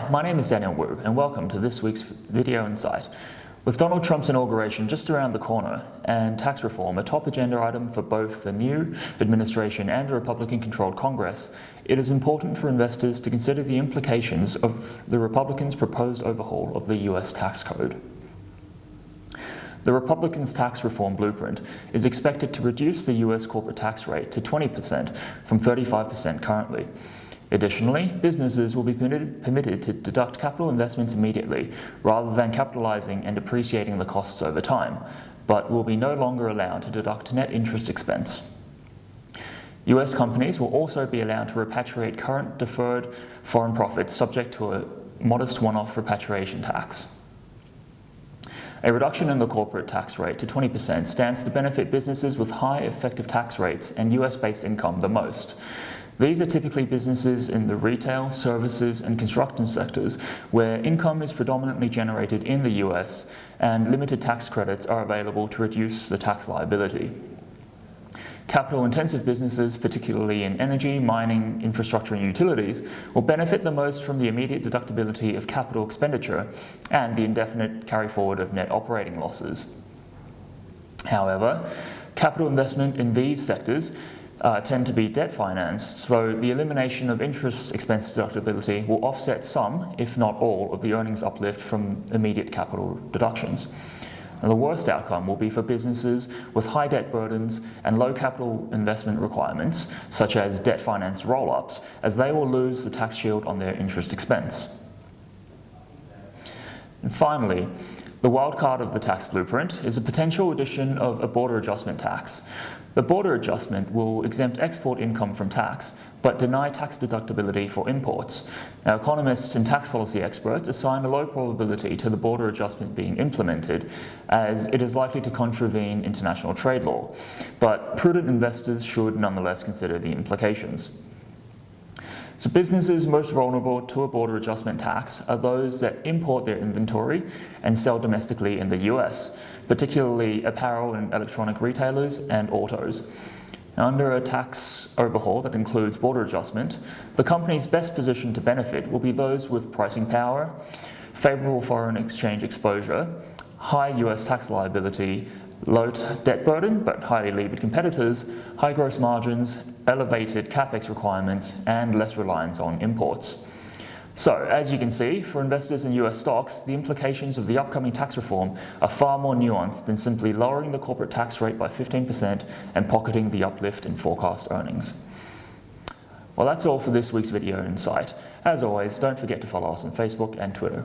Hi, my name is Daniel Wu, and welcome to this week's Video Insight. With Donald Trump's inauguration just around the corner and tax reform a top agenda item for both the new administration and the Republican-controlled Congress, it is important for investors to consider the implications of the Republicans' proposed overhaul of the US tax code. The Republicans' tax reform blueprint is expected to reduce the US corporate tax rate to 20% from 35% currently. Additionally, businesses will be permitted to deduct capital investments immediately, rather than capitalizing and depreciating the costs over time, but will be no longer allowed to deduct net interest expense. US companies will also be allowed to repatriate current deferred foreign profits subject to a modest one-off repatriation tax. A reduction in the corporate tax rate to 20% stands to benefit businesses with high effective tax rates and US-based income the most. These are typically businesses in the retail, services, and construction sectors where income is predominantly generated in the US and limited tax credits are available to reduce the tax liability. Capital-intensive businesses, particularly in energy, mining, infrastructure, and utilities, will benefit the most from the immediate deductibility of capital expenditure and the indefinite carry-forward of net operating losses. However, capital investment in these sectors tend to be debt financed, so the elimination of interest expense deductibility will offset some, if not all, of the earnings uplift from immediate capital deductions. And the worst outcome will be for businesses with high debt burdens and low capital investment requirements, such as debt finance roll-ups, as they will lose the tax shield on their interest expense. And finally, the wildcard of the tax blueprint is a potential addition of a border adjustment tax. The border adjustment will exempt export income from tax, but deny tax deductibility for imports. Now, economists and tax policy experts assign a low probability to the border adjustment being implemented, as it is likely to contravene international trade law, but prudent investors should nonetheless consider the implications. So businesses most vulnerable to a border adjustment tax are those that import their inventory and sell domestically in the US, particularly apparel and electronic retailers and autos. Under a tax overhaul that includes border adjustment, the companies best positioned to benefit will be those with pricing power, favorable foreign exchange exposure, high US tax liability, low debt burden but highly levered competitors, high gross margins, elevated capex requirements, and less reliance on imports. So, as you can see, for investors in US stocks, the implications of the upcoming tax reform are far more nuanced than simply lowering the corporate tax rate by 15% and pocketing the uplift in forecast earnings. Well, that's all for this week's Video Insight. As always, don't forget to follow us on Facebook and Twitter.